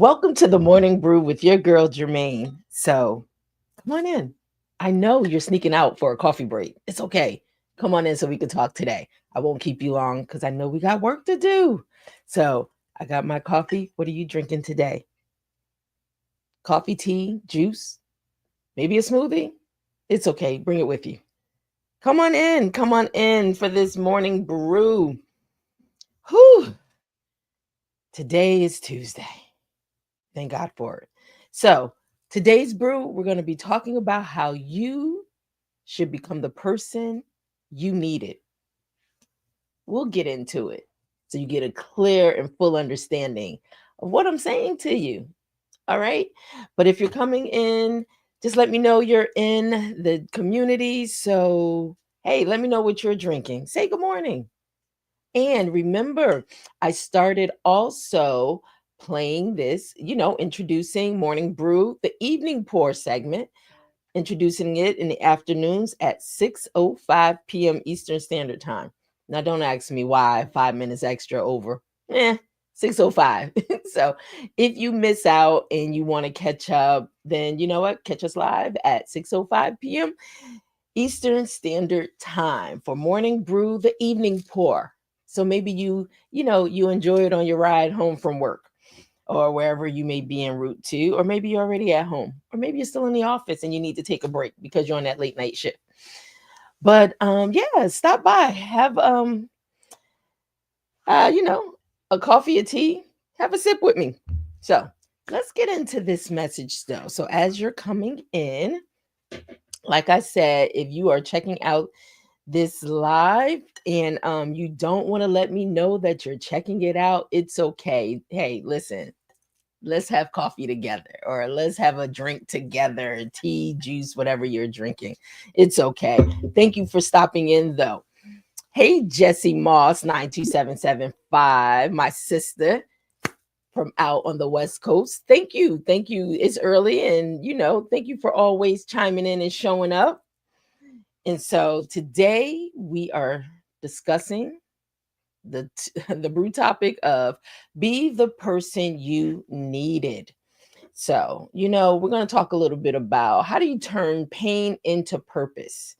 Welcome to the Morning Brew with your girl Germaine. So come on in. I know you're sneaking out for a coffee break. It's okay. Come on in so we can talk today. I won't keep you long because I know we got work to do. So I got my coffee. What are you drinking today? Coffee, tea, juice, maybe a smoothie? It's okay. Bring it with you. Come on in. Come on in for this morning brew. Whew. Today is Tuesday. Thank God for it. So, today's brew, we're going to be talking about how you should become the person you needed. We'll get into it so you get a clear and full understanding of what I'm saying to you. All right. But if you're coming in, just let me know you're in the community. So, hey, let me know what you're drinking. Say good morning. And remember, I started also playing this, introducing Morning Brew, the evening pour segment, introducing it in the afternoons at 6:05 p.m. Eastern Standard Time. Now, don't ask me why 5 minutes extra over. 6:05. So if you miss out and you want to catch up, then you know what? Catch us live at 6:05 p.m. Eastern Standard Time for Morning Brew, the evening pour. So maybe you enjoy it on your ride home from work or wherever you may be en route to, or maybe you're already at home, or maybe you're still in the office and you need to take a break because you're on that late night shift. But yeah, stop by, have uh, you know, a coffee or tea, have a sip with me. So let's get into this message though. So as you're coming in, like I said, if you are checking out this live and you don't want to let me know that you're checking it out, it's okay. Hey, listen, let's have coffee together or let's have a drink together, tea, juice, whatever you're drinking. It's okay. Thank you for stopping in though. Hey, Jesse Moss 92775, my sister from out on the West Coast. Thank you. Thank you. It's early and thank you for always chiming in and showing up. And so today we are discussing the brew topic of be the person you needed. So, we're going to talk a little bit about how do you turn pain into purpose.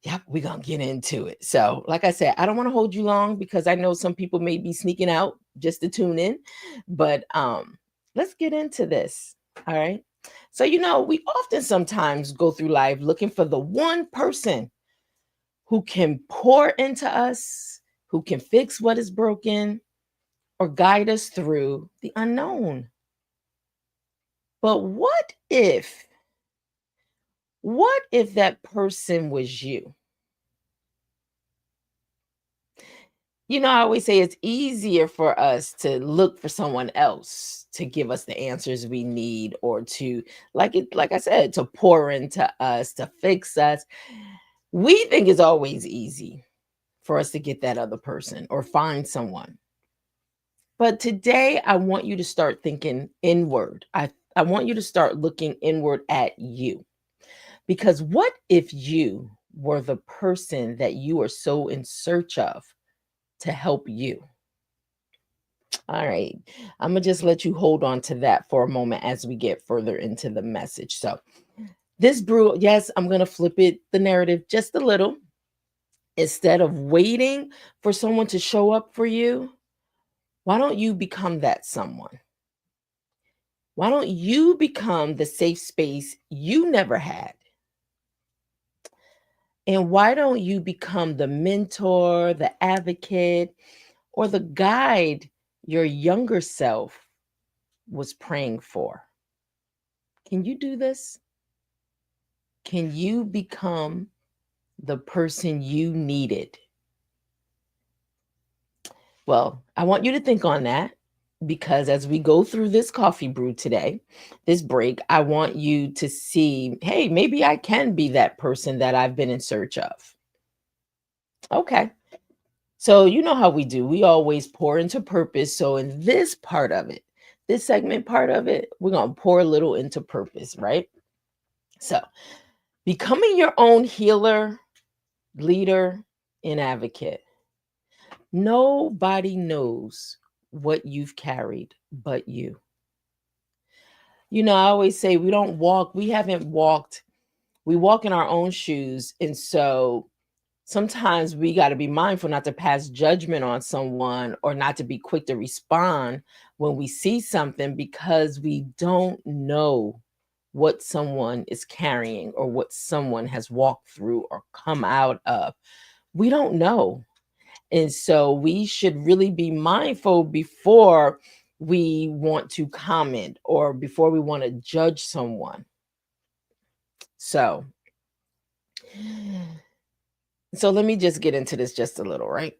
Yep, we're going to get into it. So, like I said, I don't want to hold you long because I know some people may be sneaking out just to tune in, but let's get into this. All right. So, we often sometimes go through life looking for the one person who can pour into us, who can fix what is broken, or guide us through the unknown. But what if that person was you? I always say it's easier for us to look for someone else to give us the answers we need or to like I said, to pour into us, to fix us. We think it's always easy for us to get that other person or find someone. But today I want you to start thinking inward. I want you to start looking inward at you. Because what if you were the person that you are so in search of to help you? All right. I'm going to just let you hold on to that for a moment as we get further into the message. So, this brew, yes, I'm going to flip the narrative just a little. Instead of waiting for someone to show up for you, why don't you become that someone? Why don't you become the safe space you never had? And why don't you become the mentor, the advocate, or the guide your younger self was praying for? Can you do this? Can you become the person you needed? Well, I want you to think on that because as we go through this coffee brew today, this break, I want you to see, hey, maybe I can be that person that I've been in search of. Okay. So, you know how we do. We always pour into purpose. So, in this part of it, this segment part of it, we're going to pour a little into purpose, right? So, becoming your own healer, leader, and advocate. Nobody knows what you've carried but you. I always say we haven't walked, we walk in our own shoes. And so sometimes we got to be mindful not to pass judgment on someone or not to be quick to respond when we see something, because we don't know what someone is carrying or what someone has walked through or come out of. We don't know. And so we should really be mindful before we want to comment or before we want to judge someone. So, so let me just get into this just a little, right?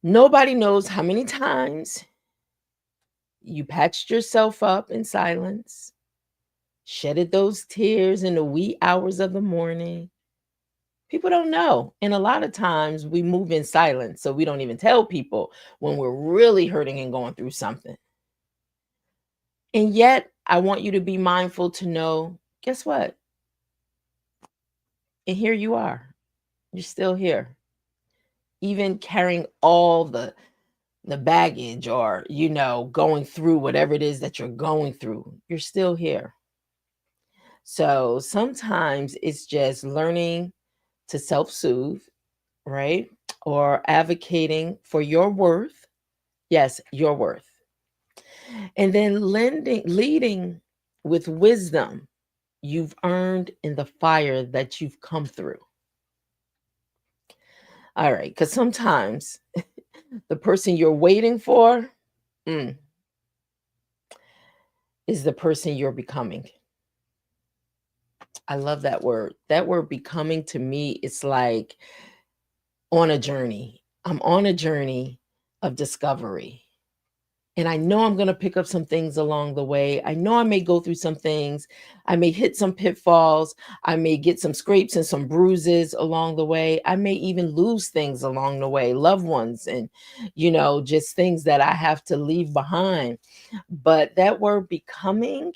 Nobody knows how many times you patched yourself up in silence, shedded those tears in the wee hours of the morning. People don't know. And a lot of times we move in silence, so we don't even tell people when we're really hurting and going through something. And yet, I want you to be mindful to know, guess what? And here you are. You're still here. Even carrying all the baggage, or going through whatever it is that you're going through, you're still here. So sometimes it's just learning to self-soothe, right? Or advocating for your worth. Yes, your worth. And then leading with wisdom you've earned in the fire that you've come through. All right, because sometimes the person you're waiting for, mm, is the person you're becoming. I love that word. That word becoming, to me, it's like on a journey. I'm on a journey of discovery. And I know I'm going to pick up some things along the way. I know I may go through some things. I may hit some pitfalls. I may get some scrapes and some bruises along the way. I may even lose things along the way, loved ones, and, just things that I have to leave behind. But that word becoming,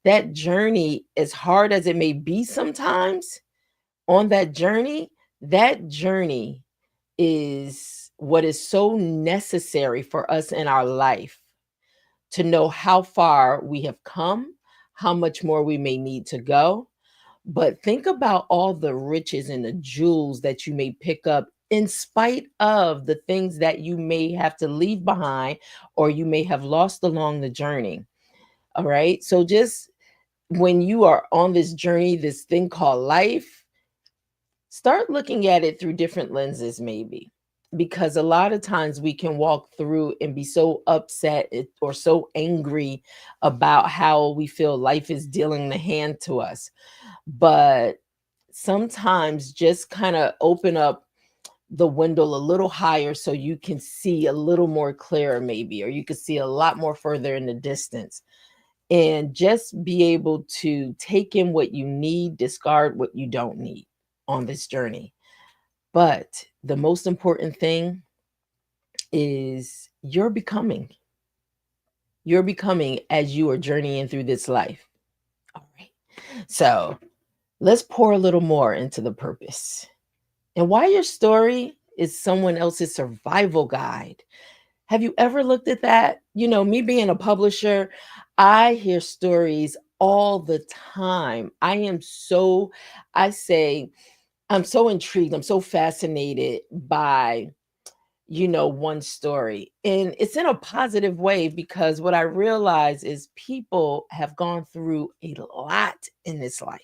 that journey, as hard as it may be sometimes, on that journey is what is so necessary for us in our life, to know how far we have come, how much more we may need to go. But think about all the riches and the jewels that you may pick up in spite of the things that you may have to leave behind or you may have lost along the journey. All right. So just when you are on this journey, this thing called life, start looking at it through different lenses, maybe. Because a lot of times we can walk through and be so upset or so angry about how we feel life is dealing the hand to us. But sometimes just kind of open up the window a little higher so you can see a little more clearer, maybe, or you can see a lot more further in the distance, and just be able to take in what you need, discard what you don't need on this journey. But the most important thing is you're becoming. You're becoming as you are journeying through this life. All right. So let's pour a little more into the purpose and why your story is someone else's survival guide. Have you ever looked at that? Me being a publisher, I hear stories all the time. I say, I'm so intrigued. I'm so fascinated by, one story. And it's in a positive way, because what I realize is people have gone through a lot in this life.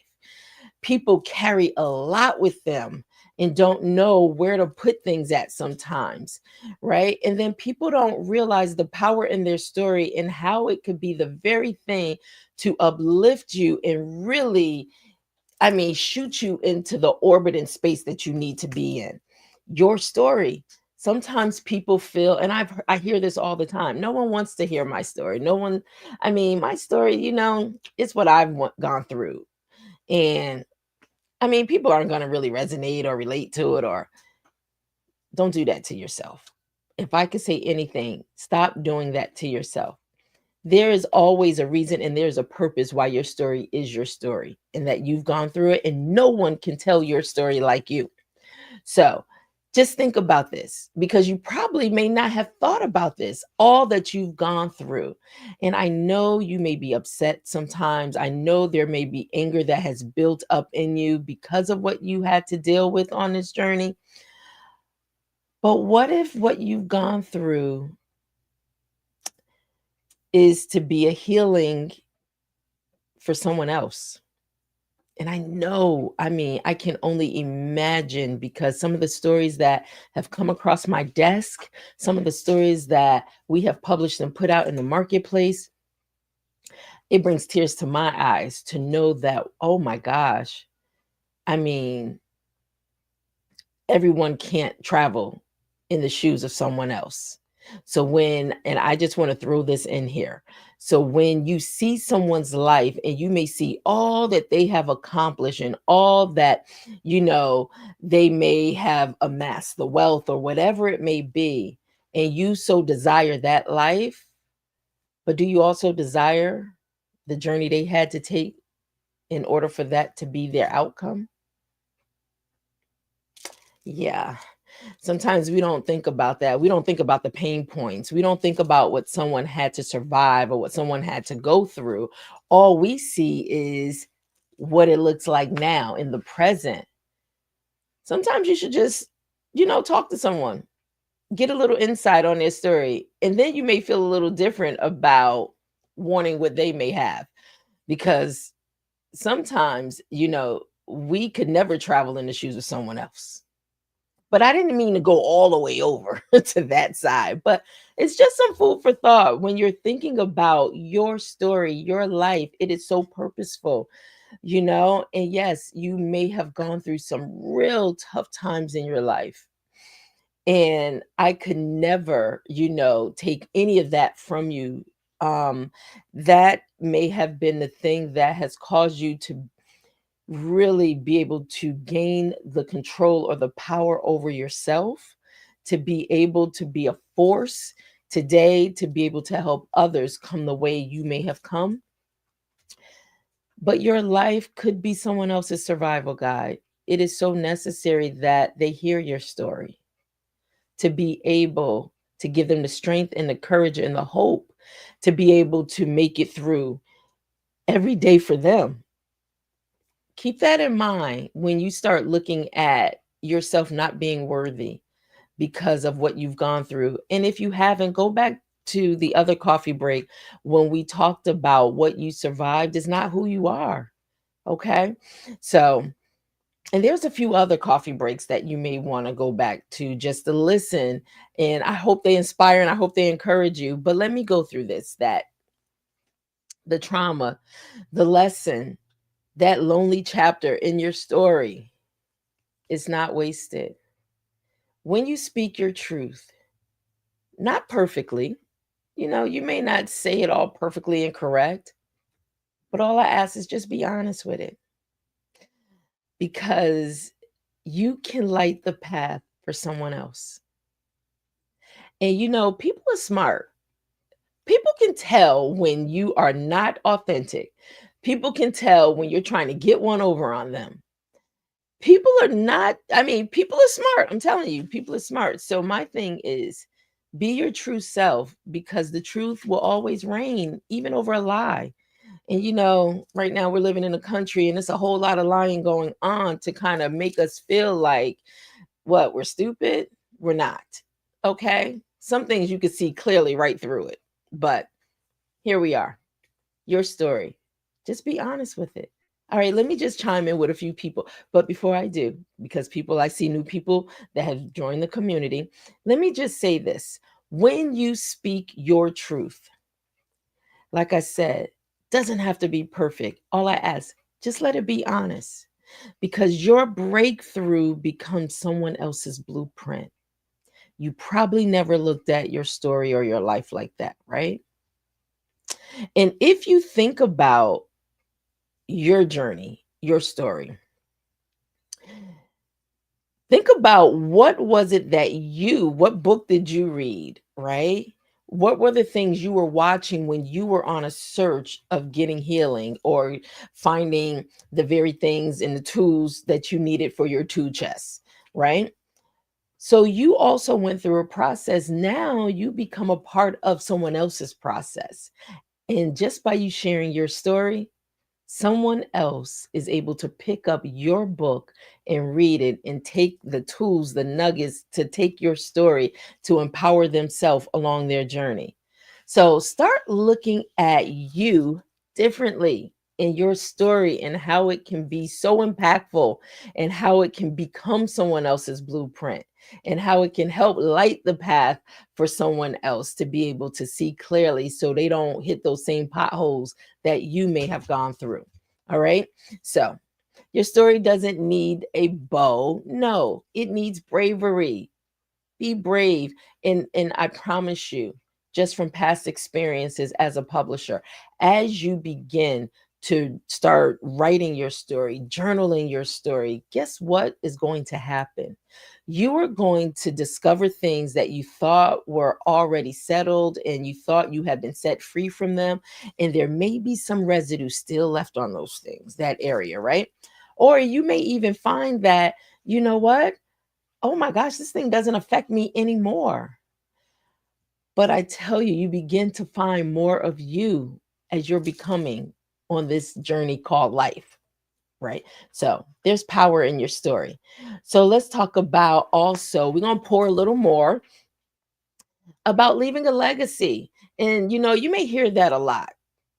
People carry a lot with them and don't know where to put things at sometimes, right? And then people don't realize the power in their story and how it could be the very thing to uplift you and really, shoot you into the orbit and space that you need to be in. Your story. Sometimes people feel, and I hear this all the time. No one wants to hear my story. No one, my story, it's what I've gone through. And people aren't going to really resonate or relate to it, or don't do that to yourself. If I could say anything, stop doing that to yourself. There is always a reason and there's a purpose why your story is your story, and that you've gone through it, and no one can tell your story like you. So Just think about this because you probably may not have thought about this, all that you've gone through. And I know you may be upset sometimes. I know there may be anger that has built up in you because of what you had to deal with on this journey. But what if what you've gone through is to be a healing for someone else? And I know, I mean, I can only imagine because some of the stories that have come across my desk, some of the stories that we have published and put out in the marketplace, it brings tears to my eyes to know that, oh my gosh, I mean, everyone can't travel in the shoes of someone else. So when, and I just want to throw this in here. So when you see someone's life and you may see all that they have accomplished and all that, you know, they may have amassed the wealth or whatever it may be, and you so desire that life, but do you also desire the journey they had to take in order for that to be their outcome? Yeah. Sometimes we don't think about that. We don't think about the pain points. We don't think about what someone had to survive or what someone had to go through. All we see is what it looks like now in the present. Sometimes you should just, talk to someone, get a little insight on their story, and then you may feel a little different about wanting what they may have because sometimes, we could never travel in the shoes of someone else. But I didn't mean to go all the way over to that side, but it's just some food for thought. When you're thinking about your story, your life, it is so purposeful, And yes, you may have gone through some real tough times in your life. And I could never, take any of that from you. That may have been the thing that has caused you to really be able to gain the control or the power over yourself, to be able to be a force today, to be able to help others come the way you may have come. But your life could be someone else's survival guide. It is so necessary that they hear your story to be able to give them the strength and the courage and the hope to be able to make it through every day for them. Keep that in mind when you start looking at yourself not being worthy because of what you've gone through. And if you haven't, go back to the other coffee break when we talked about what you survived is not who you are. Okay. So, and there's a few other coffee breaks that you may want to go back to just to listen. And I hope they inspire and I hope they encourage you. But let me go through this, that the trauma, the lesson, that lonely chapter in your story is not wasted. When you speak your truth, not perfectly, you may not say it all perfectly and correct, but all I ask is just be honest with it because you can light the path for someone else. And people are smart. People can tell when you are not authentic. People can tell when you're trying to get one over on them. People are not, I mean, people are smart. I'm telling you, people are smart. So my thing is be your true self because the truth will always reign, even over a lie. And right now we're living in a country and it's a whole lot of lying going on to kind of make us feel like what we're stupid. We're not. Okay. Some things you could see clearly right through it. But here we are. Your story. Just be honest with it. All right, let me just chime in with a few people. But before I do, because I see new people that have joined the community, let me just say this. When you speak your truth, like I said, doesn't have to be perfect. All I ask, just let it be honest because your breakthrough becomes someone else's blueprint. You probably never looked at your story or your life like that, right? And if you think about your journey, your story, think about what book did you read, right? What were the things you were watching when you were on a search of getting healing or finding the very things and the tools that you needed for your tool chest, right? So you also went through a process. Now you become a part of someone else's process. And just by you sharing your story, someone else is able to pick up your book and read it and take the tools, the nuggets to take your story to empower themselves along their journey. So start looking at you differently in your story and how it can be so impactful and how it can become someone else's blueprint and how it can help light the path for someone else to be able to see clearly so they don't hit those same potholes that you may have gone through. All right. So your story doesn't need a bow. No, it needs bravery. Be brave. And I promise you, just from past experiences as a publisher, as you begin to start writing your story, journaling your story, guess what is going to happen? You are going to discover things that you thought were already settled and you thought you had been set free from them. And there may be some residue still left on those things, that area, right? Or you may even find that, you know what? Oh my gosh, this thing doesn't affect me anymore. But I tell you, you begin to find more of you as you're becoming on this journey called life, right? So there's power in your story. So let's talk about also, we're going to pour a little more about leaving a legacy. And you may hear that a lot.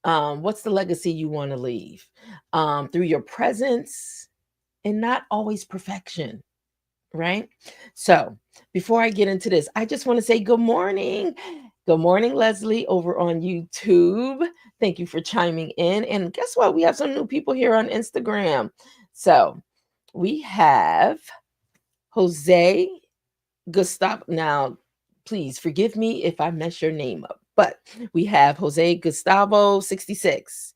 What's the legacy you want to leave? Through your presence and not always perfection, right? So before I get into this, I just want to say good morning. Good morning, Leslie, over on YouTube. Thank you for chiming in. And guess what? We have some new people here on Instagram. So we have Jose Gustavo. Now, please forgive me if I mess your name up, but we have Jose Gustavo 66.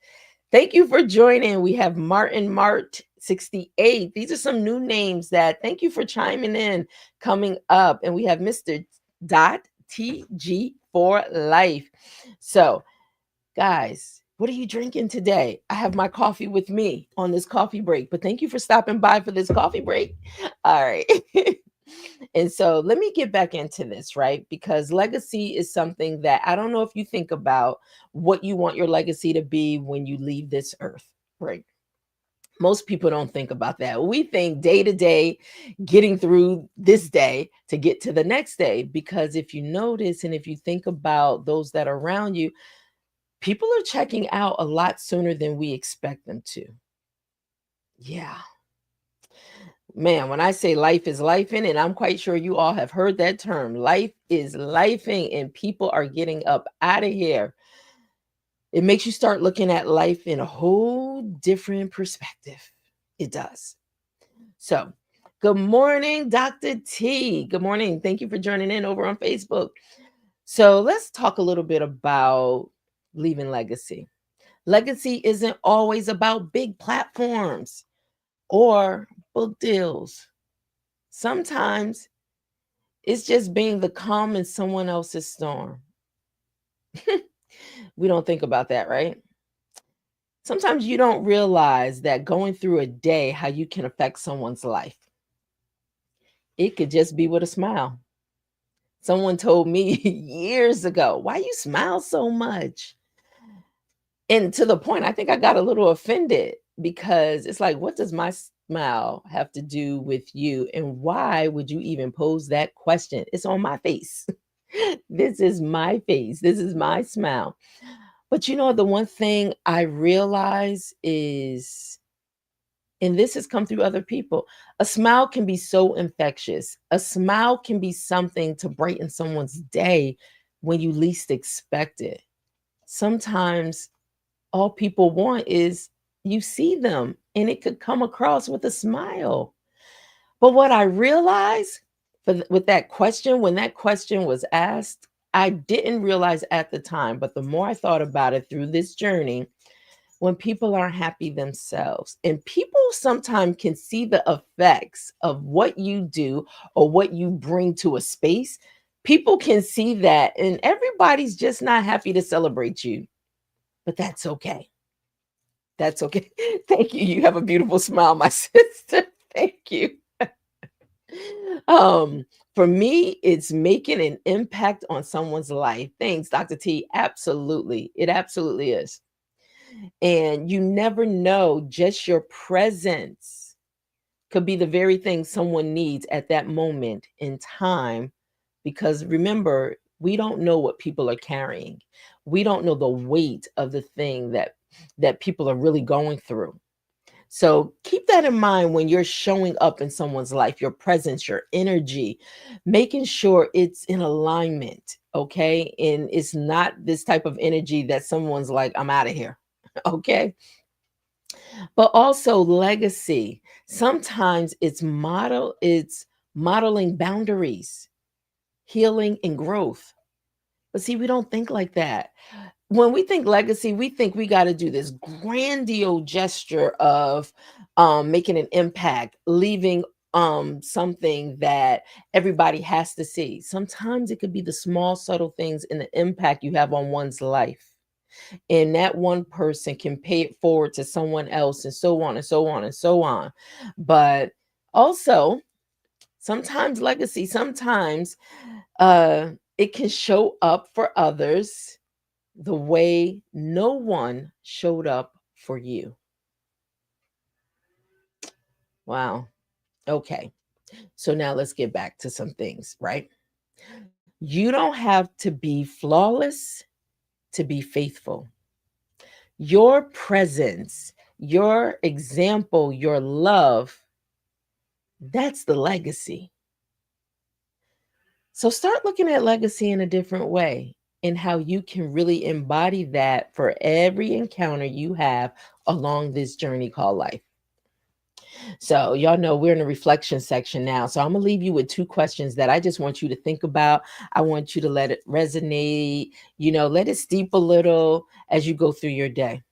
Thank you for joining. We have Martin Mart 68. These are some new names that thank you for chiming in coming up. And we have Mr. Dot TG for life. So, guys, what are you drinking today? I have my coffee with me on this coffee break, but thank you for stopping by for this coffee break. All right. And so let me get back into this, right? Because legacy is something that I don't know if you think about what you want your legacy to be when you leave this earth, right? Most people don't think about that. We think day to day, getting through this day to get to the next day. Because if you notice and if you think about those that are around you, people are checking out a lot sooner than we expect them to. Yeah. Man, when I say life is lifing, and I'm quite sure you all have heard that term, life is lifing, and people are getting up out of here. It makes you start looking at life in a whole different perspective. It does. So, good morning, Dr. T. Good morning. Thank you for joining in over on Facebook. So, let's talk a little bit about leaving legacy. Legacy isn't always about big platforms or book deals. Sometimes it's just being the calm in someone else's storm. We don't think about that, right? Sometimes you don't realize that going through a day, how you can affect someone's life. It could just be with a smile. Someone told me years ago, why you smile so much? And to the point, I think I got a little offended because it's like, what does my smile have to do with you? And why would you even pose that question? It's on my face. This is my face. This is my smile. But the one thing I realize is, and this has come through other people, a smile can be so infectious. A smile can be something to brighten someone's day when you least expect it. Sometimes all people want is you see them and it could come across with a smile. But what I realized with that question, when that question was asked, I didn't realize at the time, but the more I thought about it through this journey, when people aren't happy themselves, and people sometimes can see the effects of what you do or what you bring to a space, people can see that, and everybody's just not happy to celebrate you, but that's okay. That's okay. Thank you. You have a beautiful smile, my sister. Thank you. um, for me, it's making an impact on someone's life. Thanks, Dr. T. Absolutely. It absolutely is. And you never know, just your presence could be the very thing someone needs at that moment in time. Because remember, we don't know what people are carrying. We don't know the weight of the thing that people are really going through. So keep that in mind when you're showing up in someone's life, your presence, your energy, making sure it's in alignment, okay? And it's not this type of energy that someone's like, I'm out of here, okay? But also legacy. Sometimes it's modeling boundaries, healing and growth. But see, we don't think like that. When we think legacy, we think we got to do this grandiose gesture of making an impact, leaving something that everybody has to see. Sometimes it could be the small, subtle things and the impact you have on one's life. And that one person can pay it forward to someone else, and so on and so on and so on. But also, sometimes legacy, sometimes it can show up for others the way no one showed up for you. Wow. Okay. So now let's get back to some things, right? You don't have to be flawless to be faithful. Your presence, your example, your love, that's the legacy. So start looking at legacy in a different way and how you can really embody that for every encounter you have along this journey called life. So, y'all know we're in the reflection section now. So, I'm going to leave you with two questions that I just want you to think about. I want you to let it resonate, let it steep a little as you go through your day.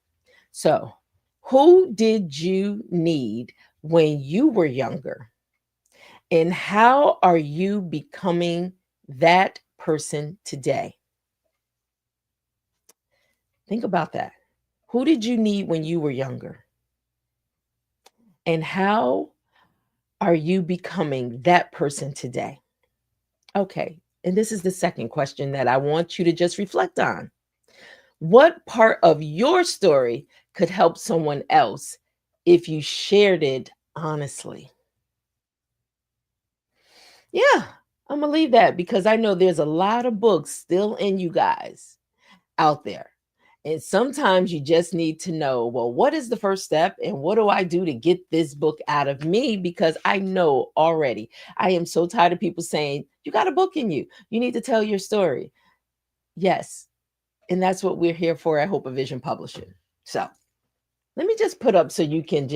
So, who did you need when you were younger? And how are you becoming that person today? Think about that. Who did you need when you were younger? And how are you becoming that person today? Okay. And this is the second question that I want you to just reflect on. What part of your story could help someone else if you shared it honestly? Yeah, I'm going to leave that because I know there's a lot of books still in you guys out there. And sometimes you just need to know, well, what is the first step and what do I do to get this book out of me? Because I know already, I am so tired of people saying, you got a book in you. You need to tell your story. Yes. And that's what we're here for at Hope of Vision Publishing. So let me just put up so you can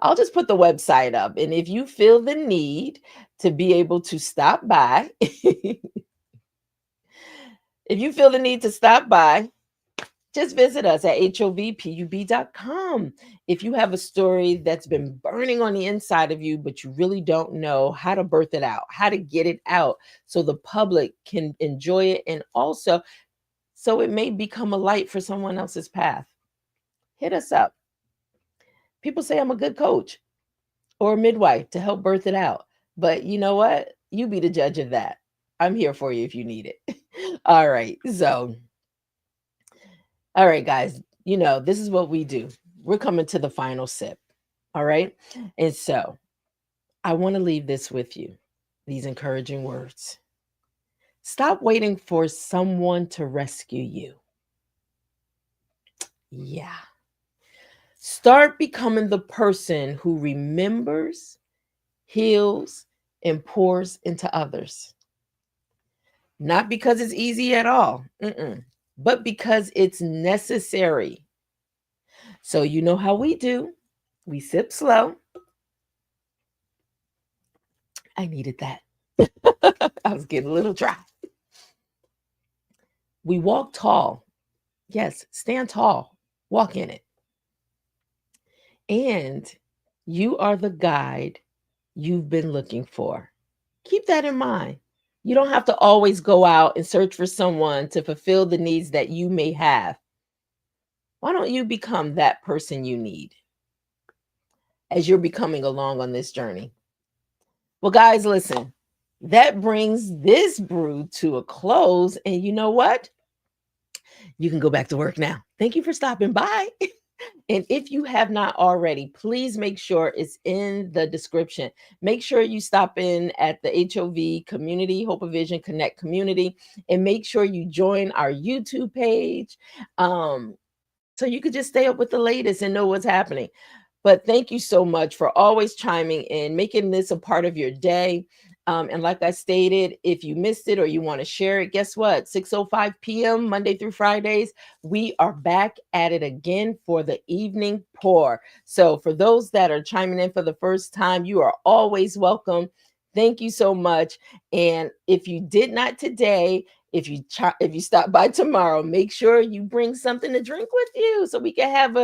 I'll just put the website up. And if you feel the need to be able to stop by, if you feel the need to stop by, just visit us at hovpub.com. If you have a story that's been burning on the inside of you, but you really don't know how to birth it out, how to get it out so the public can enjoy it, and also so it may become a light for someone else's path, hit us up. People say I'm a good coach or a midwife to help birth it out. But you know what? You be the judge of that. I'm here for you if you need it. All right. So, all right, guys, this is what we do. We're coming to the final sip. All right. And so I want to leave this with you, these encouraging words. Stop waiting for someone to rescue you. Yeah. Start becoming the person who remembers, heals, and pours into others. Not because it's easy at all, but because it's necessary. So, you know how we do. We sip slow. I needed that. I was getting a little dry. We walk tall. Yes, stand tall. Walk in it. And you are the guide you've been looking for. Keep that in mind. You don't have to always go out and search for someone to fulfill the needs that you may have. Why don't you become that person you need as you're becoming along on this journey? Well, guys, listen, that brings this brew to a close. And you know what? You can go back to work now. Thank you for stopping by. And if you have not already, please make sure it's in the description. Make sure you stop in at the HOV community, Hope of Vision Connect community, and make sure you join our YouTube page. Um, so you could just stay up with the latest and know what's happening. But thank you so much for always chiming in, making this a part of your day. And like I stated, if you missed it or you want to share it, guess what? 6:05 p.m. Monday through Fridays, we are back at it again for the evening pour. So for those that are chiming in for the first time, you are always welcome. Thank you so much. And if you did not today, if you stop by tomorrow, make sure you bring something to drink with you so we can have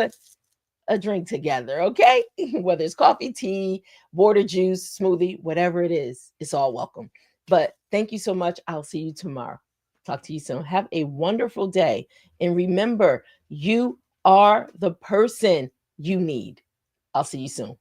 a drink together, okay? Whether it's coffee, tea, water, juice, smoothie, whatever it is, it's all welcome. But thank you so much. I'll see you tomorrow. Talk to you soon. Have a wonderful day. And remember, you are the person you need. I'll see you soon.